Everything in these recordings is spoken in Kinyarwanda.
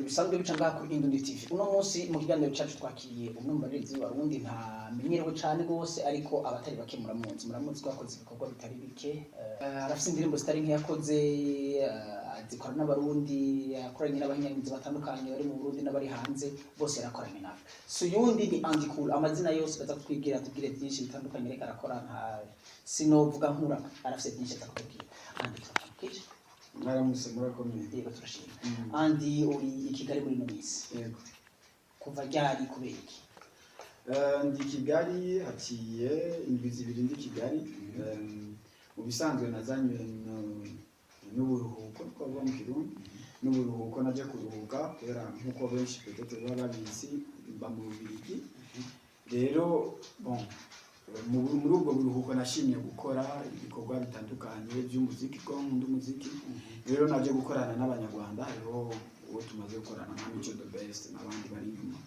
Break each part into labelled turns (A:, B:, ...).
A: bisanzwe bica ngaha kuri Indundi TV. Uno munsi mu kiganiro cyacu twakiriye umwe mu barezi b'Abarundi ntamenyerewe cyane gose ariko abatari bake muramuzi twakoze ibikorwa bitari bike. Arafite indirimbo zitari nke yakoze, zikora n'Abarundi, yakoranye n'abanyagihugu batandukanye bari mu Burundi n'abari hanze, bose yarakoranye nabo. Suyundi ni Andy Cool, amazina yose baza kutwigira tubwire byinshi bitandukanye reka arakora nta sinovuga nkura, arafite byinshi atakubwira. Andy Cool
B: mwaramutse murakomeye.
A: yego turashimye. Andy uri i Kigali muri no minsi.
B: Yego.
A: Kuva ryari kubera iki?
B: Ndi Kigali haciye indwi zibiri ndi Kigali. Mu bisanzwe nazanywe n'uburuhuko twavuga mu Kirundi, n'uburuhuko naje kuruhuka kubera nkuko benshi peut-être baba babizi mba mu Bubiligi. Rero bon muri ubwo buruhuko nashimye gukora ibikorwa bitandukanye by'umuziki ko nkunda umuziki. Rero naje gukorana n'Abanyarwanda, hariho uwo tumaze gukorana nka Mico the Best n'abandi bari inyuma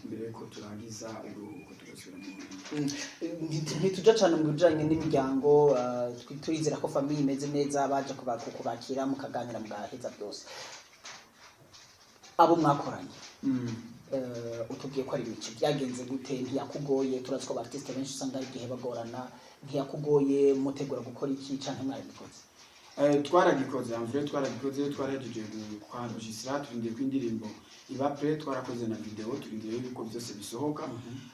B: mbere ko turangiza uruhuko tugasubira mu
A: ntituja cyane mu bijanye n'imiryango, turizera ko famille imeze neza, baje kubakira mukaganira mugaheza byose. Abo mwakoranye utubwiye ko ari ibice byagenze gute? Ntiyakugoye? turazi ko artiste benshi usanga ari igihe bagorana. Ntiyakugoye mutegura gukora iki canke mwarabikoze?
B: Twaragikoze twaragikoze twarahejeje kwanjisira turindiye ko indirimbo iba pre, twarakoze na video turindiye yuko byose bisohoka.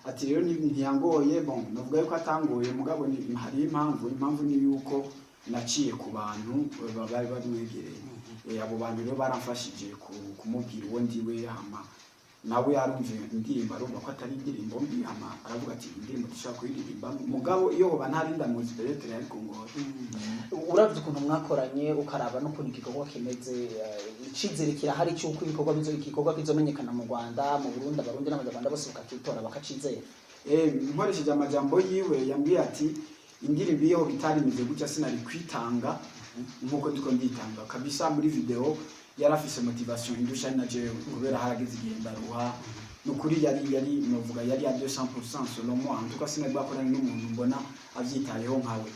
B: Ati rero ntiyangoye, bon navuga yuko atangoye mugabo ni hari impamvu ni yuko naciye ku bantu bari bamwegereye. Abo bantu rero baramfashije kumubwira uwo ndiwe, hama nawe yarumve indirimbo arumva ko atari indirimbo mbi, hama aravuga ati indirimbo dushaka kuyiririmba mugabo iyo hoba ntarinda mu inspirator ariko ngo
A: uravye ukuntu mwakoranye ukaraba no kuri igikorwa kimeze, icizere kirahari cyuko igikorwa kizomenyekana mu Rwanda, mu Burundi, Abarundi n'Abanyarwanda bose bakakitora bakacizera.
B: Nkoresheje amajambo yiwe yambwiye ati indirimbo iyo bitarimeze gutya sinari kwitanga nkuko ndiko nditanga kabisa. Muri video yarafise motivation indusha na jewe kubera harageze igihe ndaruha nukuri yari novuga yari ya 200% selon moi. En tout cas sinagbakorana n'umuntu mbona avyitayeho nkawe.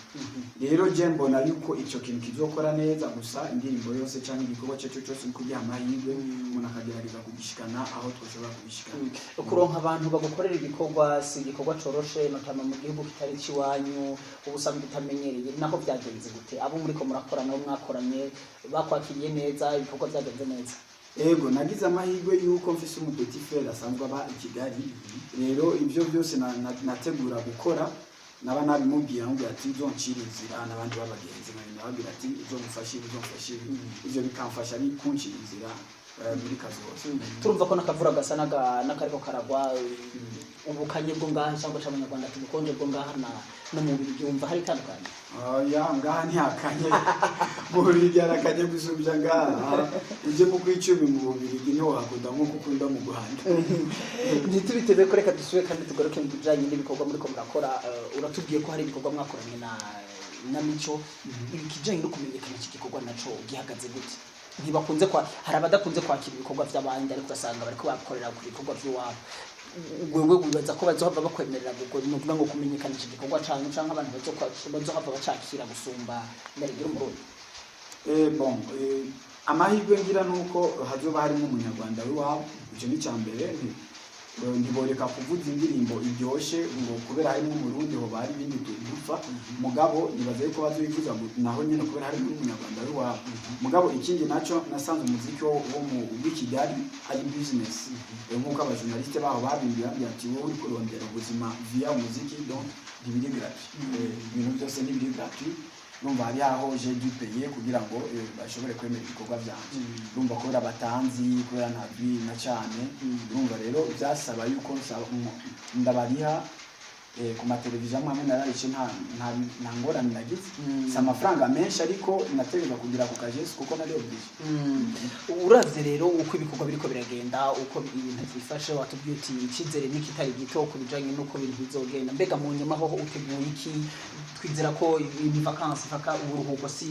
B: Rero je mbona yuko ico kintu kizokora neza, gusa indirimbo yose cyane igikorwa cyacu cyose kugira amahirwe umuntu akagerageza kubishikana aho twoshobora kubishikana.
A: Kuronka abantu bagukorera ibikorwa si igikorwa coroshe, notama mu gihugu kitari ciwanyu ubusanzwe utamenyereye. Nako byagenze gute? Abo muri ko murakorana no mwakoranye bakwakiriye neza, ibikorwa byagenze neza?
B: Ego nagize amahirwe yuko mfise umupetit frère asanzwe aba i Kigali. Rero ibyo byose nategura gukora naba nabimubwira ngo ati uzoncira inzira n'abandi babagenzi nababwira ati uzomufashira ivyo bikamfasha ni kunshira inzira muri kazi hose.
A: Turumva ko nakavura gasa nakariko karagwa, ubukanye bwo ngaha cyangwa cy'Abanyarwanda tubukonje bwo ngaha no mu Bubiligi umva hari tandukanye?
B: Ngaha ntihakanye mu Bubiligi harakanye gusubya ngaha uje mu kwicumi mu Bubiligi niho hakunda nko ukunda mu Rwanda.
A: Ntitubitebe ko reka dusubire kandi tugaruke mu bijanye n'ibikorwa muri ko murakora. Uratubwiye ko hari ibikorwa mwakoranye na Mico, ikijanye no kumenyekana iki gikorwa naco gihagaze gute? Ntibakunze hari abadakunze kwakira ibikorwa by'abandi ariko ugasanga bariko bakorera ku bikorwa by'iwabo. Wewe wibaza ko bazohava bakwemerera gukora nuvuga ngo kumenyekana iki gikorwa canke abantu bazohava bacakira gusumba ndaregera umurundi?
B: Bon amahirwe ngira nuko hazoba harimo umunyarwanda w'iwabo, icyo ni cyambere. Ntiboreka kuvuza indirimbo iryoshe ngo kubera harimo umurundi ho bari ibindi dupfa mugabo nibaza yuko bazobivuza naho nyine kubera harimo umunyarwanda w'iwabo. Mugabo ikindi naco nasanze umuziki wo mu Kigali ari business. Nkuko abajournaliste baho babimbira ati wowe uri kurondera ubuzima via umuziki, donc ntibiri gratuit. Ibintu byose ntibiri gratuit. Numva ari aho je du payer kugira ngo bashobore kwemera ibikorwa byanje. Numva ko abatanzi kubera ntabwi na cyane. Numva rero byasaba yuko ndabariha ku mateleviziyo amwe nararice nta ngorane nagize. Si amafaranga menshi ariko nategeka kugira ku kajesi kuko nari oblige.
A: Uravye rero uko ibikorwa biriko biragenda, uko ibintu byifashe, watubwiye uti ikizere n'ikitari gito ku bijanye n'uko ibintu bizogenda. Mbega mu nyuma ho uteguye iki? Twizera ko iyi vacances uburuhuko si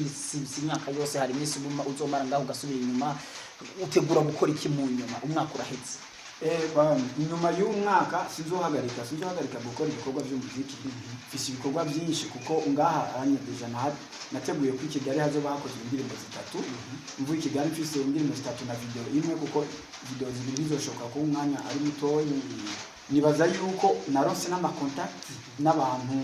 A: imyaka yose, hari iminsi uzomara ngaho ugasubira inyuma. Utegura gukora iki mu nyuma umwaka uraheze?
B: inyuma y'umwaka sinzohagarika gukora ibikorwa by'umuziki mfise ibikorwa byinshi kuko ngaha deja nateguye ko i Kigali hazoba hakozwe indirimbo zitatu mvuye i Kigali mfise indirimbo zitatu na video imwe kuko video zibiri zizoshoka ku mwanya ari mutoyi nibaza yuko naronse n'amakontakti n'abantu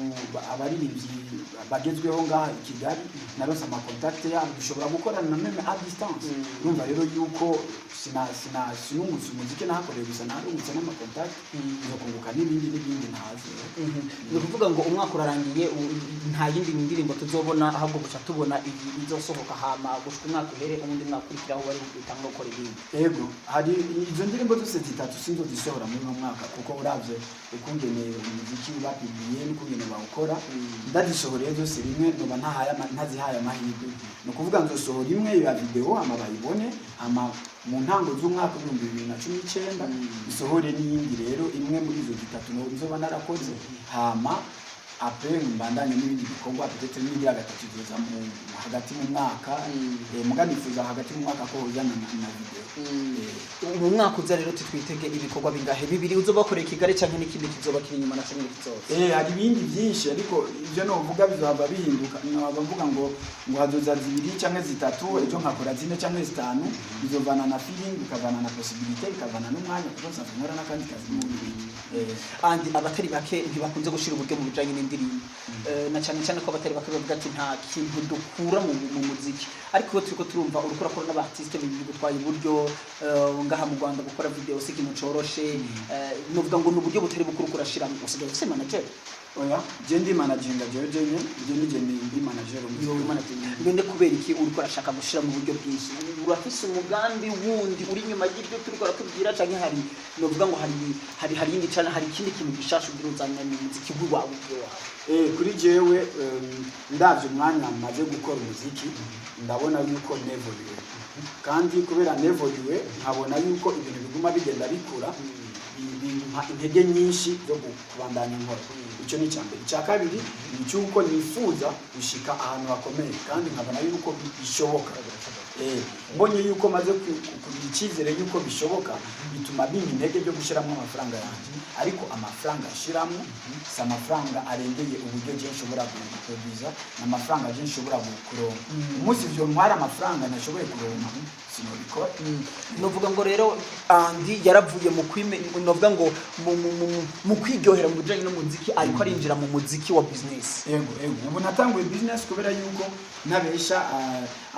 B: abaririmbyi bagezweho ngaha i Kigali naronse amakontakti yabo dushobora gukorana na meme à distance urumva rero yuko sinungutse umuziki nahakoreye gusa narungutse n'amakontakti zo kunguka n'ibindi ntazi
A: ni ukuvuga ngo umwaka urarangiye nta yindi ndirimbo tuzobona ahubwo gusa tubona izosohoka hama gushika umwaka uhere ubundi mwaka ukurikiraho bari bitanga gukora ibindi
B: yego hari izo ndirimbo zose zitatu sinzo zisohora muri uno mwaka kuko uravye ukungene umuziki bapigiye n'ukungene bawukora ndadisohoreye zose rimwe noba ntazihaye amahirwe no kuvuga nzosohora imwe ya video ama bayibone ama mu ntango z'umwaka wa 2019 isohore n'iyindi rero imwe muri izo zitatu no nzoba narakoze hama après mbandanye n'ibindi bikorwa peut-être n'ingira gatatu zoza mu hagati mu mwaka muganifuza hagati mu mwaka ko hojana na video
A: mu mwaka uza rero twitege ibikorwa bingahe bibiri uzobakoreye Kigali canke n'ikindi kizoba kiri inyuma na cumi kizoza
B: hari ibindi byinshi ariko ivyo no vuga bizoba bihinduka nkaba mvuga ngo hazoza zibiri canke zitatu ejo nkakora zine canke zitanu bizovana na feeling bikavana na possibility bikavana n'umwanya kuko nzakora n'akandi kazi mu bibiri
A: andi abatari bake ntibakunze gushira uburyo mu bijanye n'indirimbo na cyane ko abatari bake bavuga ati nta kintu dukura mu muziki ariko turiko turumva urukora ko n'abartiste bigutwaye uburyo ngaha mu Rwanda gukora video si ikintu coroshe novuga ngo n'uburyo butari bukuru kurashira mu usigaye ufise manager
B: oya je ndi managinga je ndi manager
A: ngende kubera iki uriko arashaka gushira mu buryo bwinshi urafise umugambi wundi uri nyuma y'ibyo turiko aratubwira canke hari novuga ngo hari yindi cyane hari ikindi kintu gishasha ubwiruzanya mu muziki wawe
B: kuri jewe ndavye umwanya maze gukora umuziki ndabona yuko nevoluye kandi kubera nevoluye nkabona yuko ibintu biguma bigenda bikura intege nyinshi zo kubandanya inkora icyo ni cyambere icya kabiri ni cyuko nifuza gushika ahantu hakomeye kandi nkabona yuko bishoboka mbonye yuko maze kugira icyizere yuko bishoboka bituma bimpa intege byo gushyiramo amafaranga yanjye ariko amafaranga ashiramo si amafaranga arengeye uburyo je nshobora guproduza n'amafaranga je nshobora kuronka umunsi ivyo ntwara amafaranga nashoboye kuronka sinobikora
A: novuga ngo rero andi yaravuye mu novuga ngo mu kwiryohera mu bijanye n'umuziki ariko arinjira mu muziki wa business
B: yego ubu natanguye business kubera yuko nabesha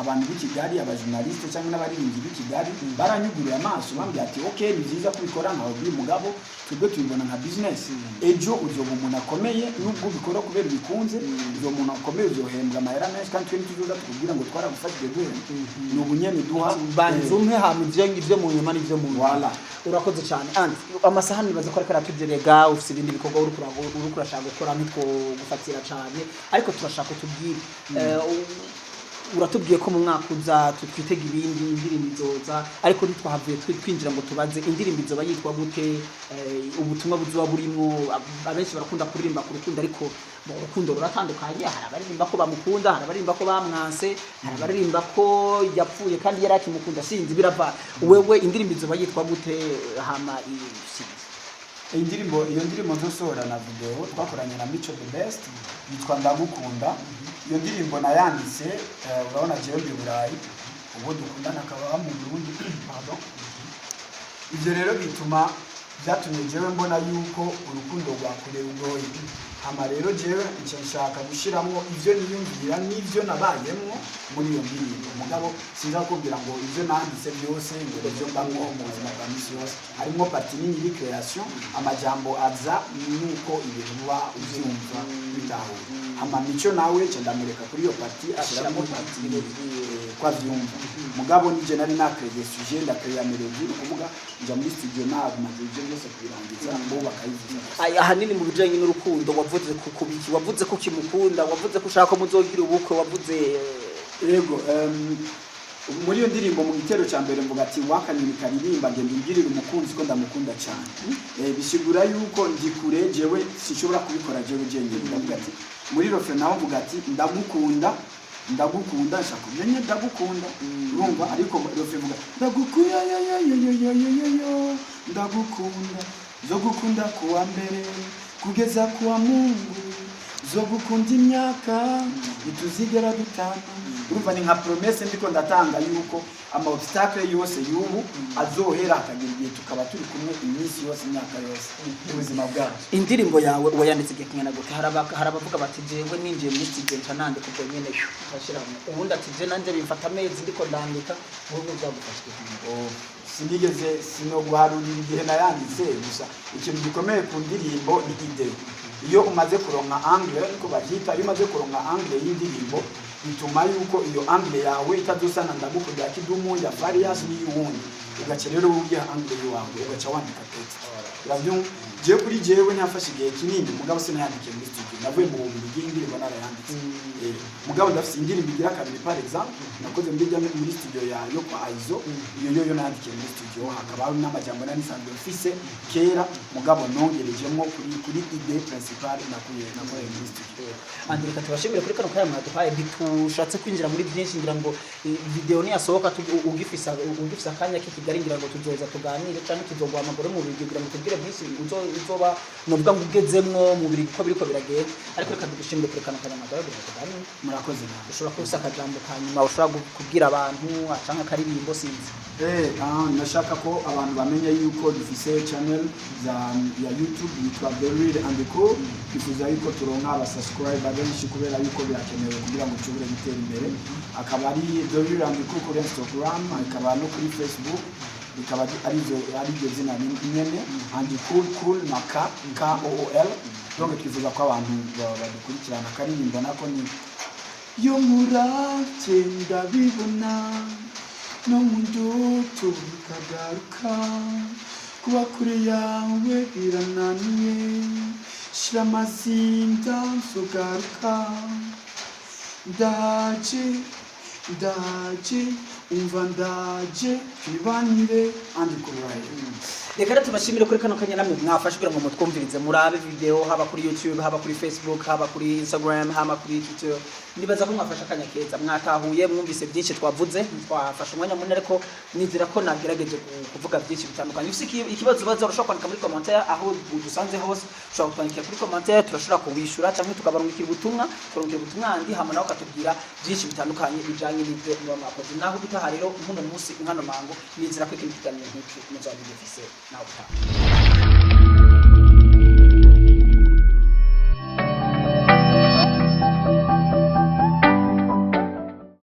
B: abantu b'i Kigali abajournaliste cyangwa n'abaririmbyi b'i Kigali baranyuguriye amaso bambwiye ati okay ni byiza kubikora nkaho biri mugabo twebwe tubibona nka business ejo uzoba umuntu akomeye nubwo bikora kubera bikunze uzo umuntu akomeye uzohembwa amahera menshi kandi twe tuzoza tukubwira ngo twaragufashije duhe ni ubunyene duha
A: banzumwe hamwe ivyo mu nyuma n'ivyo mu
B: wala
A: urakoze cyane andi amasahani baza ko aratugerega ufite ibindi bikorwa uri kurashaka gukora nitwo gufatira cyane ariko turashaka tubwire uratubwiye ko mu mwaka uza twitega ibindi indirimbo izoza ariko ntitwahavuye twinjira ngo tubaze indirimbo izoba yitwa gute ubutumwa buzoba burimo abenshi barakunda kuririmba ku rukundo ariko mu rukundo ruratandukanye hari abaririmba ko bamukunda hari abaririmba ko bamwanse hari abaririmba ko yapfuye kandi yari akimukunda sinzi birava wewe indirimbo izoba yitwa gute hama
B: iyo ndirimbo nzosohora na video twakoranye na Mico the Best yitwa Ndagukunda iyo ndirimbo nayanditse urabona jewe ndi Burayi ubu dukundana akaba mu Burundi pardon ibyo rero bituma byatumye jewe mbona yuko urukundo rwa kure rugoye ama rero jewe nshaka gushiramo ivyo niyumvira n'ivyo nabayemwo muri iyo ndirimbo mugabo sinzakubwira ngo ivyo nanditse byose ngo ivyo mbamwo mu buzima bwa misi yose harimo partie nini y'iri création amajambo aza nuko ibintu biba uvyumva bitaho ama Mico nawe ndamureka kuri iyo partie ashiramo partie kwa vyumva mugabo nije nari nakreye sujet ndakreye melody ukuvuga nja muri studio nabo maze ibyo byose kubirangiza ngo bakayivuza
A: ahanini mu bijanye n'urukundo wavuze kubiki wavuze ko kimukunda wavuze ko ushaka muzogira ubukwe wavuze
B: yego muri iyo ndirimbo mu gitero cya mbere mvuga ati wakanyini karirimba ngende ngirira umukunzi ko ndamukunda cyane bishigura yuko ndikure jewe sinshobora kubikora jewe jenge ndavuga ati muri rofe naho mvuga ati ndamukunda ndagukunda nshaka umenye ndagukunda urumva ariko refe vuga ndagukunda yo ndagukunda zo gukunda kuwa mbere kugeza kuwa Mungu zo gukunda imyaka ituzigera dutana urumva ni nka promesse ndiko ndatanga yuko ama obstacle yose y'ubu azohera akagira igihe tukaba turi kumwe iminsi yose imyaka yose ubuzima bwacu.
A: Indirimbo yawe wayanditse igihe kingana gute? Harabavuga bati jewe ninjiye muri studio ntanande kubwo nyene bashiramo ubundi ati je nanje bimfata amezi ndiko ndandika ubu byagufashije
B: sinigeze sinoguharurira igihe nayanditse gusa ikintu gikomeye ku ndirimbo ni ide. Iyo umaze kuronka angle niko bavyita, iyo umaze kuronka angle y'indirimbo bituma yuko iyo angle yawe itadusana ndagukunda kidumu ya Farias n'iyundi ugaca rero ugiye angle yawe ugaca wandika text. Ravyo je kuri jewe ntafashe igihe kinini mugabo sinayandike muri studio navuye mu bubiri bw'indirimbo narayanditse mugabo ndafise indirimbo igira kabiri par exemple nakoze muri studio yo kwa Aizo iyo nandike muri studio hakaba n'amajambo nani sanzwe mfise kera mugabo nongerejemo kuri idée principale nakuye muri studio.
A: Andika tubashimire kuri kano kaya mwaduhaye bitushatse kwinjira muri byinshi ngira ngo video ni yasohoka ugifisa akanya k'Kigali ngira ngo tuzoza tuganire cyangwa tuzogwa amagoro mu bigi ngira ngo tugire byinshi uzoba novuga ngo ugezemwo mu biri ko biriko biragenda ariko reka dushimire kuri kano kaya mwaduhaye tuganire.
B: Murakoze
A: ushobora kubisaka jambo kanyuma ushobora kubwira abantu acanga karirimbo sinzi.
B: Nashaka ko abantu bamenye yuko dufise channel ya YouTube yitwa The Real and the Cool ifuza yuko turonka aba subscriber benshi kubera yuko birakenewe kugira ngo tubure gutera imbere akaba ari The Real and the Cool kuri Instagram akaba no kuri Facebook bikaba arizo zina nyene and cool na KOOL donc twifuza ko abantu badukurikirana karirimbo nako ni yo murate ndabibona no mundoto bikagaruka kuba kure yawe birananiye shira amazinda nsogaruka ndaje umva ndaje bibanire andi kuraye.
A: Reka tubashimire kuri kano kanya namwe mwafashe kugira ngo mutwumvirize murabe video haba kuri YouTube haba kuri Facebook haba kuri Instagram haba kuri Twitter nibaza ko mwafashe akanya keza mwatahuye mwumvise byinshi twavuze twafashe umwanya munene ariko nizira ko nagerageje kuvuga byinshi bitandukanye ufite ikibazo baza urashobora kwandika muri commentaire aho dusanze hose ushobora kwandika kuri commentaire turashobora kubishura cyangwa tukabarungikira ubutumwa andi hama nawe katubwira byinshi bitandukanye bijanye n'ibyo mwakoze naho bitaha rero nk'uno munsi nkano mango nizira ko ikintu kiganiro nk'iki muzabigifise now.